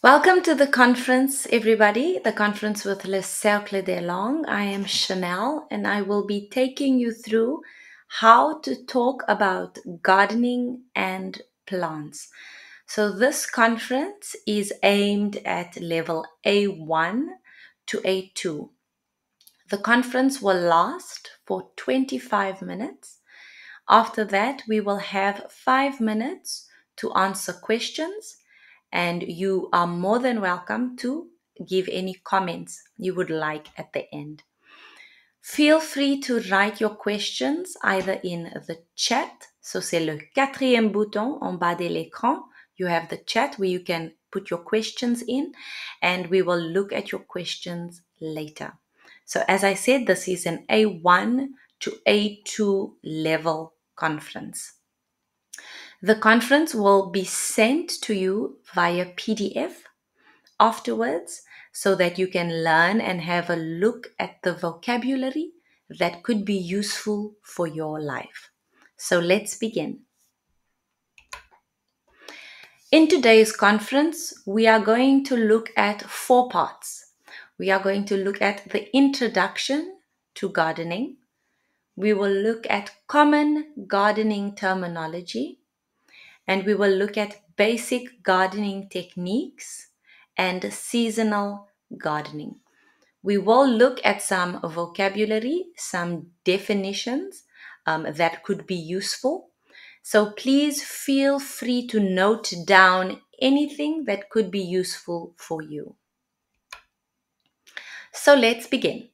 Welcome to the conference, everybody, the conference with Le Cercle des Langues. I am Chanel and I will be taking you through how to talk about gardening and plants. So this conference is aimed at level A1 to A2. The conference will last for 25 minutes. After that, we will have 5 minutes to answer questions, and you are more than welcome to give any comments you would like at the end. Feel free to write your questions either in the chat. So c'est le 4e bouton en bas de l'écran. You have the chat where you can put your questions in, and we will look at your questions later. So as I said, this is an A1 to A2 level conference. The conference will be sent to you via PDF afterwards so that you can learn and have a look at the vocabulary that could be useful for your life. So let's begin. In today's conference, we are going to look at 4 parts. We are going to look at the introduction to gardening. We will look at common gardening terminology. And we will look at basic gardening techniques and seasonal gardening. We will look at some vocabulary, some definitions that could be useful. So please feel free to note down anything that could be useful for you. So let's begin.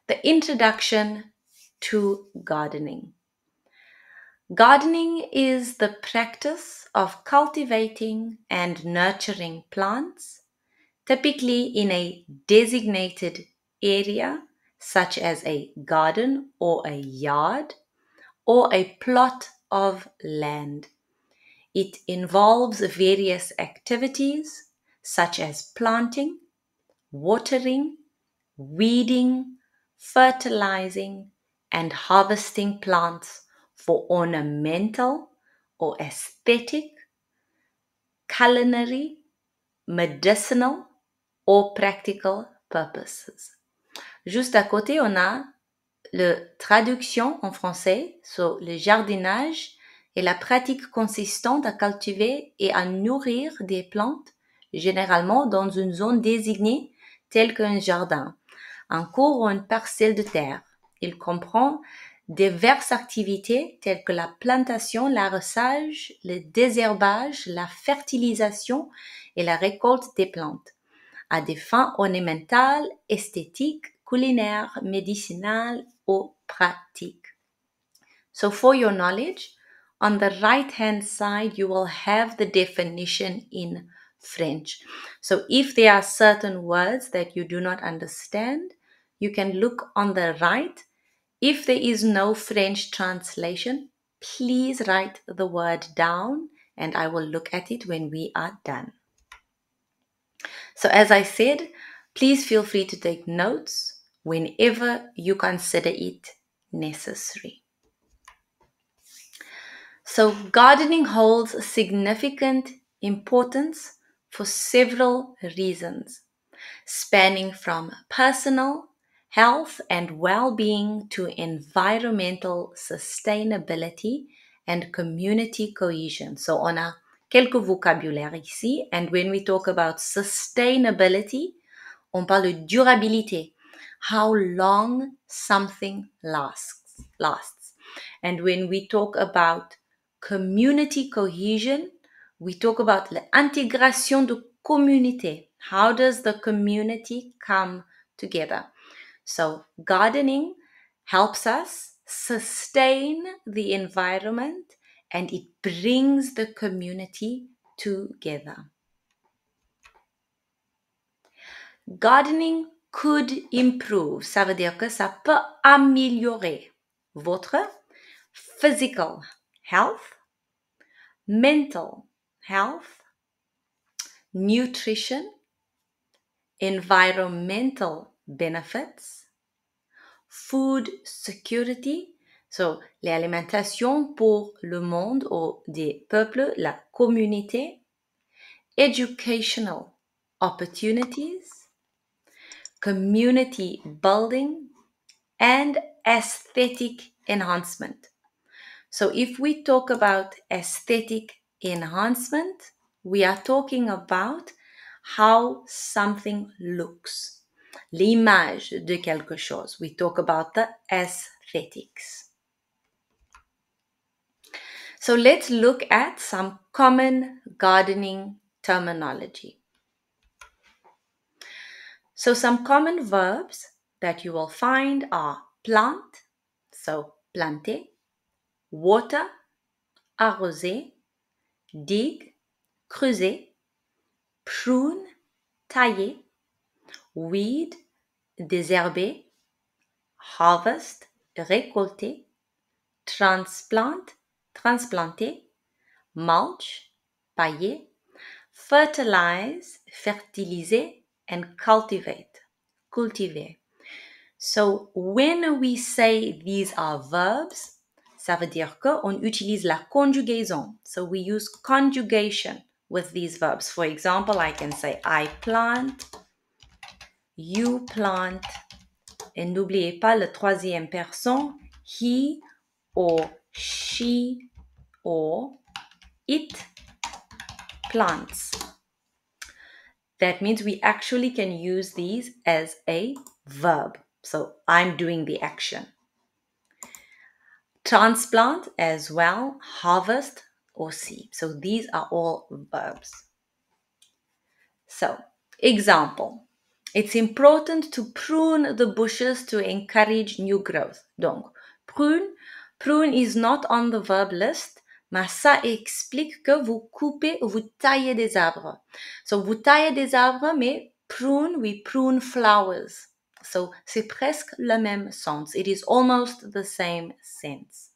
The introduction to gardening. Gardening is the practice of cultivating and nurturing plants, typically in a designated area such as a garden or a yard or a plot of land. It involves various activities such as planting, watering, weeding, fertilizing, and harvesting plants for ornamental or aesthetic, culinary, medicinal, or practical purposes. Juste à côté, on a la traduction en français, so le jardinage est la pratique consistante à cultiver et à nourrir des plantes, généralement dans une zone désignée telle qu'un jardin, un cours ou une parcelle de terre. Il comprend diverses activités telles que la plantation, l'arrosage, le désherbage, la fertilisation et la récolte des plantes, à des fins ornementales, esthétiques, culinaires, médicinales ou pratiques. So for your knowledge, on the right-hand side, you will have the definition in French. So if there are certain words that you do not understand, you can look on the right. If there is no French translation, please write the word down and I will look at it when we are done. So as I said, please feel free to take notes whenever you consider it necessary. So gardening holds significant importance for several reasons, spanning from personal health and well-being to environmental sustainability and community cohesion. So on a quelques vocabulaires ici, and when we talk about sustainability, on parle de durabilité, how long something lasts. And when we talk about community cohesion, we talk about l'intégration de communauté. How does the community come together? So gardening helps us sustain the environment and it brings the community together. Gardening could improve, ça veut dire que ça peut améliorer votre physical health, mental health, nutrition, environmental benefits, food security, so l'alimentation pour le monde ou des peuples, la communauté, educational opportunities, community building, and aesthetic enhancement. So if we talk about aesthetic enhancement, we are talking about how something looks. L'image de quelque chose. We talk about the aesthetics. So let's look at some common gardening terminology. So some common verbs that you will find are plant, so planter, water, arroser, dig, creuser, prune, tailler, weed, désherber, harvest, récolter, transplant, transplanter, mulch, pailler, fertilize, fertiliser, and cultivate, cultiver. So when we say these are verbs, ça veut dire qu'on utilise la conjugaison. So we use conjugation with these verbs. For example, I can say I plant, you plant, et n'oubliez pas le troisième personne, he or she or it plants. That means we actually can use these as a verb. So I'm doing the action. Transplant as well, harvest or see. So these are all verbs. So, example. It's important to prune the bushes to encourage new growth. Donc, prune is not on the verb list, mais ça explique que vous coupez ou vous taillez des arbres. So, vous taillez des arbres, mais prune, we prune flowers. So, c'est presque le même sens. It is almost the same sense.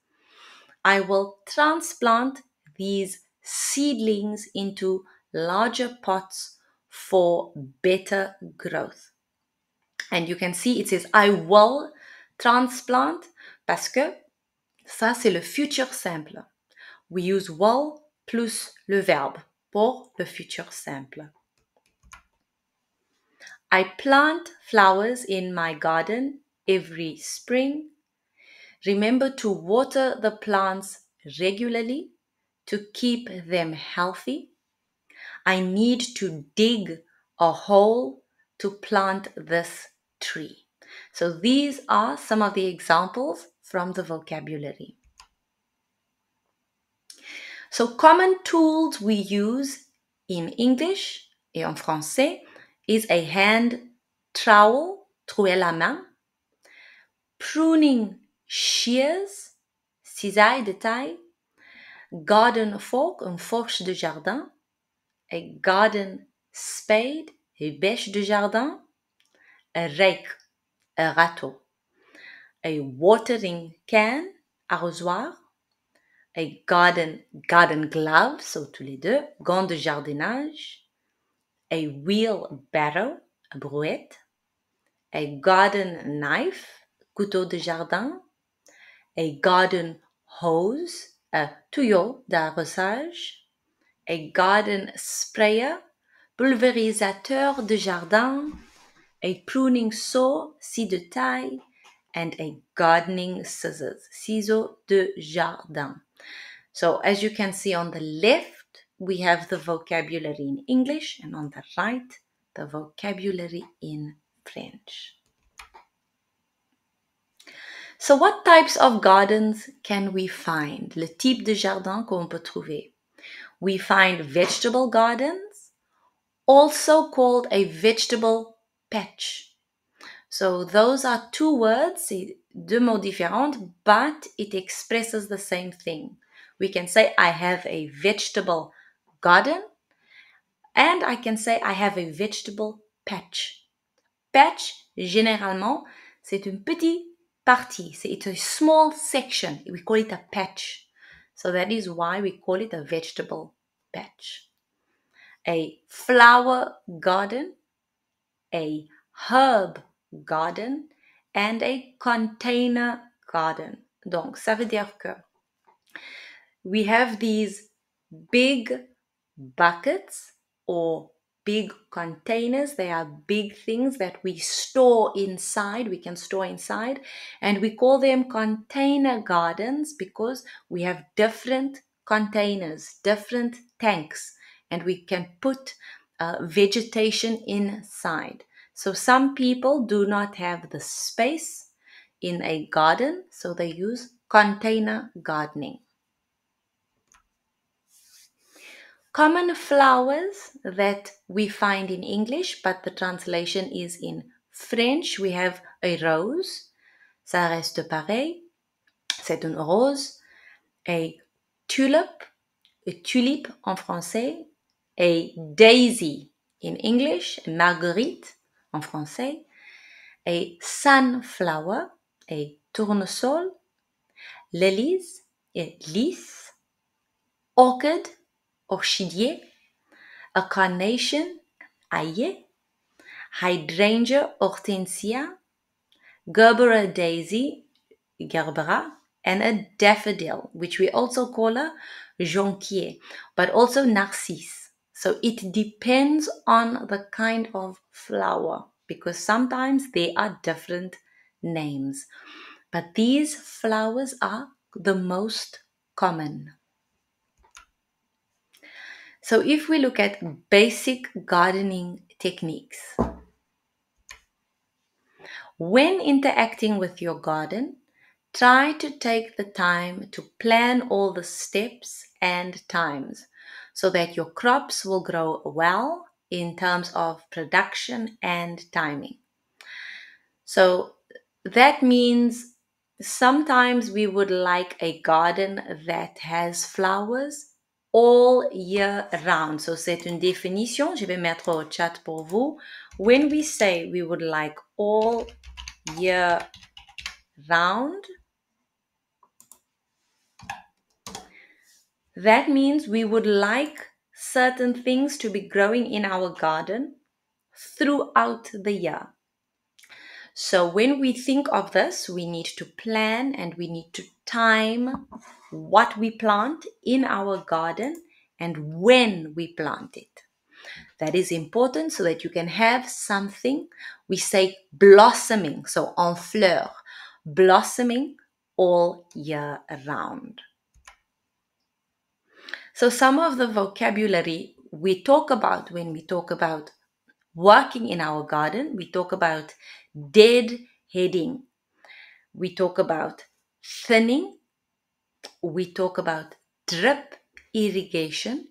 I will transplant these seedlings into larger pots for better growth. And you can see it says I will transplant parce que ça c'est le futur simple. We use will plus le verbe pour le futur simple. I plant flowers in my garden every spring. Remember to water the plants regularly to keep them healthy. I need to dig a hole to plant this tree. So these are some of the examples from the vocabulary. So common tools we use in English et en français is a hand trowel, trouer la main, pruning shears, cisaille de taille, garden fork, une fourche de jardin, a garden spade, une bêche de jardin, a rake, un râteau, a watering can, arrosoir, a garden glove, so tous les deux, gants de jardinage, a wheelbarrow, a brouette, a garden knife, couteau de jardin, a garden hose, un tuyau d'arrosage, a garden sprayer, pulvérisateur de jardin, a pruning saw, scie de taille, and a gardening scissors, ciseaux de jardin. So as you can see on the left, we have the vocabulary in English, and on the right, the vocabulary in French. So what types of gardens can we find? Le type de jardin qu'on peut trouver. We find vegetable gardens, also called a vegetable patch. So those are two words, c'est deux mots différents, but it expresses the same thing. We can say I have a vegetable garden, and I can say I have a vegetable patch. Patch, généralement, c'est une petite partie. It's a small section. We call it a patch. So that is why we call it a vegetable patch. A flower garden, a herb garden, and a container garden. Donc, ça veut dire que we have these big buckets or big containers. They are big things that we store inside. We can store inside. And we call them container gardens because we have different containers, different tanks, and we can put vegetation inside. So some people do not have the space in a garden, so they use container gardening. Common flowers that we find in English, but the translation is in French. We have a rose, ça reste pareil, c'est une rose. A tulip en français. A daisy in English, a marguerite en français. A sunflower, a tournesol. Lilies, a lys. Orchid, orchidée. A carnation, aillé. Hydrangea, hortensia. Gerbera daisy, gerbera. And a daffodil, which we also call a jonquier, but also narcisse. So it depends on the kind of flower, because sometimes they are different names. But these flowers are the most common. So if we look at basic gardening techniques, when interacting with your garden, try to take the time to plan all the steps and times so that your crops will grow well in terms of production and timing. So that means sometimes we would like a garden that has flowers all year round. So c'est une définition, je vais mettre au chat pour vous. When we say we would like all year round, that means we would like certain things to be growing in our garden throughout the year. So when we think of this, we need to plan and we need to time what we plant in our garden and when we plant it. That is important so that you can have something, we say blossoming, so en fleur, blossoming all year round. So some of the vocabulary we talk about when we talk about working in our garden, we talk about deadheading, we talk about thinning, we talk about drip irrigation,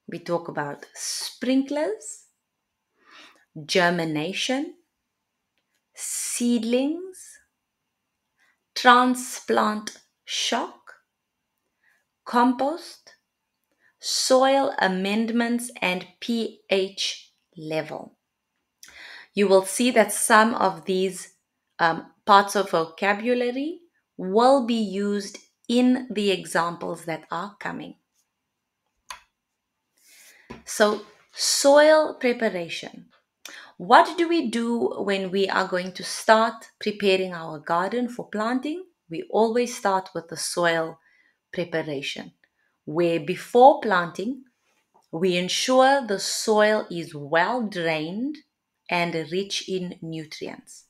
we talk about sprinklers, germination, seedlings, transplant shock, compost, soil amendments, and pH level. You will see that some of these parts of vocabulary will be used in the examples that are coming. So, soil preparation. What do we do when we are going to start preparing our garden for planting? We always start with the soil preparation, where before planting, we ensure the soil is well drained and rich in nutrients.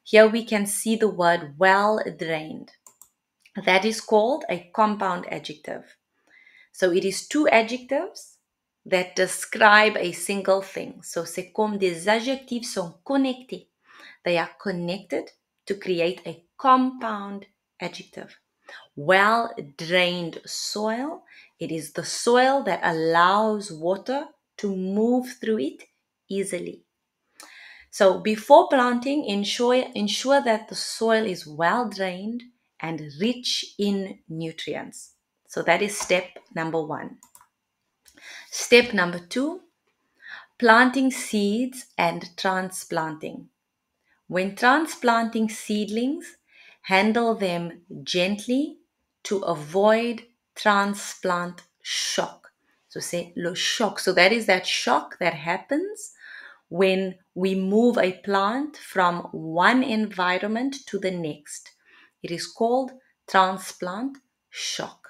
Here we can see the word well drained. That is called a compound adjective. So it is two adjectives that describe a single thing. So c'est comme des adjectifs sont connectés. They are connected to create a compound adjective. Well-drained soil. It is the soil that allows water to move through it easily. So before planting, ensure that the soil is well-drained and rich in nutrients. So that is step number 1. Step number 2, planting seeds and transplanting. When transplanting seedlings, handle them gently to avoid transplant shock. So say le shock. So that is that shock that happens when we move a plant from one environment to the next. It is called transplant shock.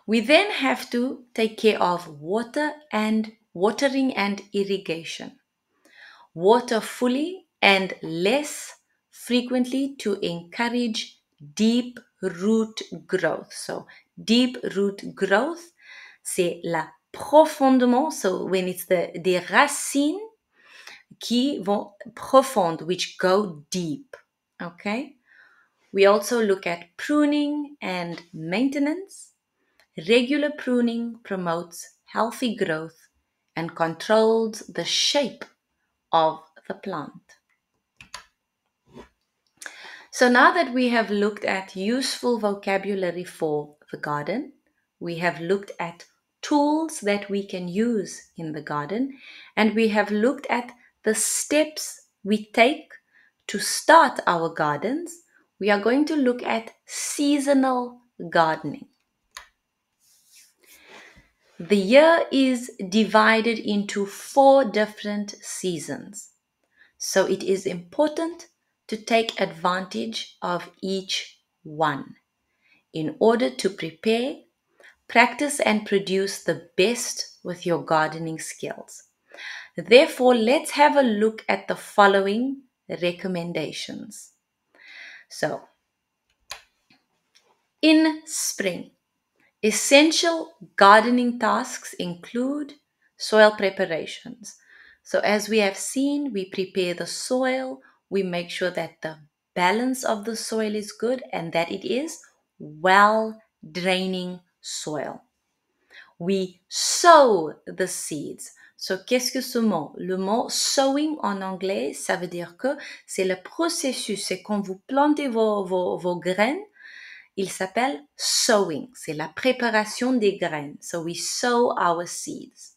We then have to take care of watering and irrigation. Water fully and less frequently to encourage deep root growth. So deep root growth, c'est la profondément, so when it's des racines qui vont profondes, which go deep. Okay? We also look at pruning and maintenance. Regular pruning promotes healthy growth and controls the shape of the plant. So now that we have looked at useful vocabulary for the garden, we have looked at tools that we can use in the garden, and we have looked at the steps we take to start our gardens, we are going to look at seasonal gardening. The year is divided into 4 different seasons. So it is important to take advantage of each one in order to prepare, practice, and produce the best with your gardening skills. Therefore, let's have a look at the following recommendations. So, in spring, essential gardening tasks include soil preparations. So as we have seen, we prepare the soil, we make sure that the balance of the soil is good and that it is well draining soil. We sow the seeds. So qu'est-ce que ce mot? Le mot sowing en anglais, ça veut dire que c'est le processus, c'est quand vous plantez vos graines. Il s'appelle sowing, c'est la préparation des graines. So we sow our seeds.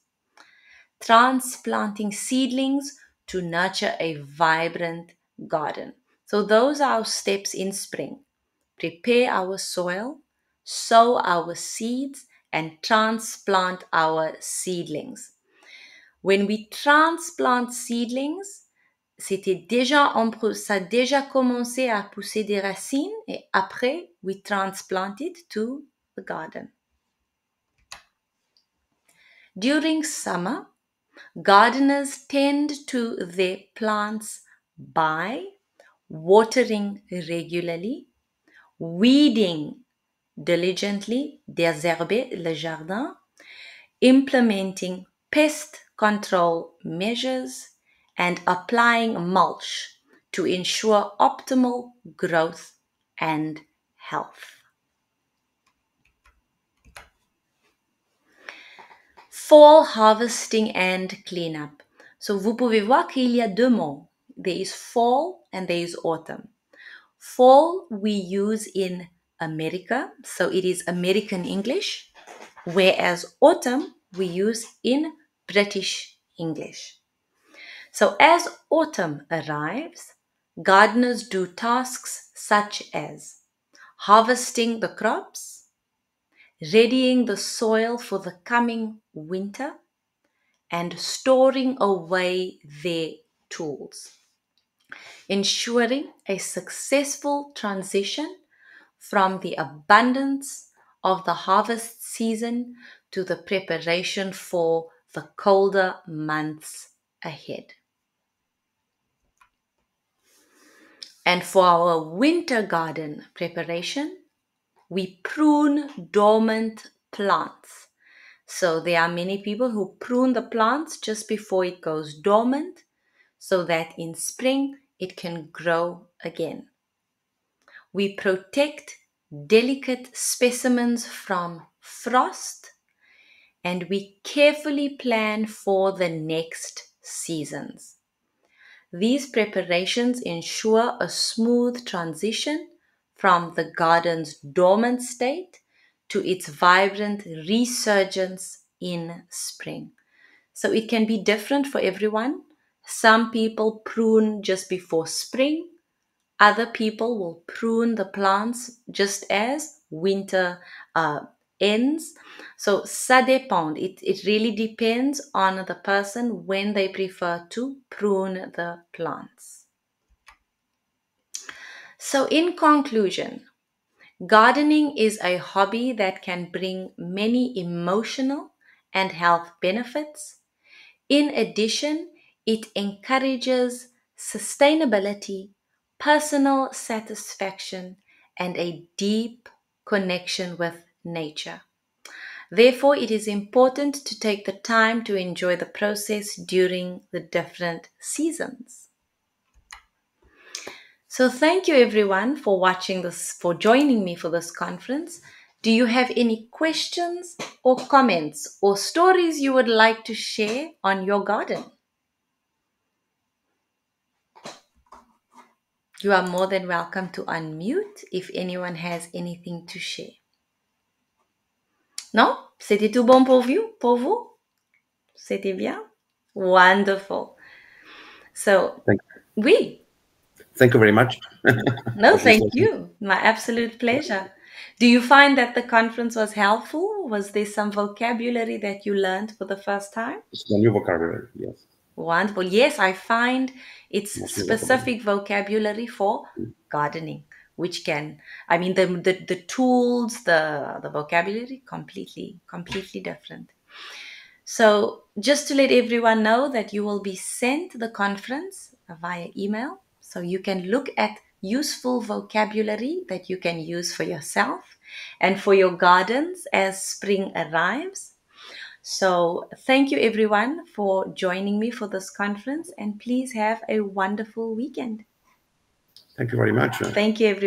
Transplanting seedlings to nurture a vibrant garden. So those are our steps in spring. Prepare our soil, sow our seeds, and transplant our seedlings. When we transplant seedlings, ça a déjà commencé à pousser des racines et après, we transplant it to the garden. During summer, gardeners tend to their plants by watering regularly, weeding diligently, désherber le jardin, implementing pest control measures, and applying mulch to ensure optimal growth and health. Fall harvesting and cleanup. So vous pouvez voir qu'il y a 2 mots. There is fall and there is autumn. Fall we use in America, so it is American English, whereas autumn we use in British English. So as autumn arrives, gardeners do tasks such as harvesting the crops, readying the soil for the coming winter, and storing away their tools, ensuring a successful transition from the abundance of the harvest season to the preparation for the colder months ahead. And for our winter garden preparation, we prune dormant plants. So there are many people who prune the plants just before it goes dormant so that in spring it can grow again. We protect delicate specimens from frost and we carefully plan for the next seasons. These preparations ensure a smooth transition from the garden's dormant state to its vibrant resurgence in spring. So it can be different for everyone. Some people prune just before spring. Other people will prune the plants just as winter ends. So ça dépend. It really depends on the person when they prefer to prune the plants. So in conclusion, Gardening is a hobby that can bring many emotional and health benefits. In addition, it encourages sustainability, personal satisfaction, and a deep connection with nature. Therefore, it is important to take the time to enjoy the process during the different seasons. So, thank you everyone for watching this, for joining me for this conference. Do you have any questions or comments or stories you would like to share on your garden? You are more than welcome to unmute if anyone has anything to share. Non? C'était tout bon pour vous? Pour vous? C'était bien? Wonderful. So, oui. Thank you very much. No, thank you. My absolute pleasure. Do you find that the conference was helpful? Was there some vocabulary that you learned for the first time? It's a new vocabulary, yes. Wonderful. Yes, I find it's Mostly specific vocabulary for gardening, which can, I mean, the tools, the vocabulary, completely different. So just to let everyone know that you will be sent the conference via email, so you can look at useful vocabulary that you can use for yourself and for your gardens as spring arrives. So thank you everyone for joining me for this conference, and please have a wonderful weekend. Thank you very much. Thank you everyone.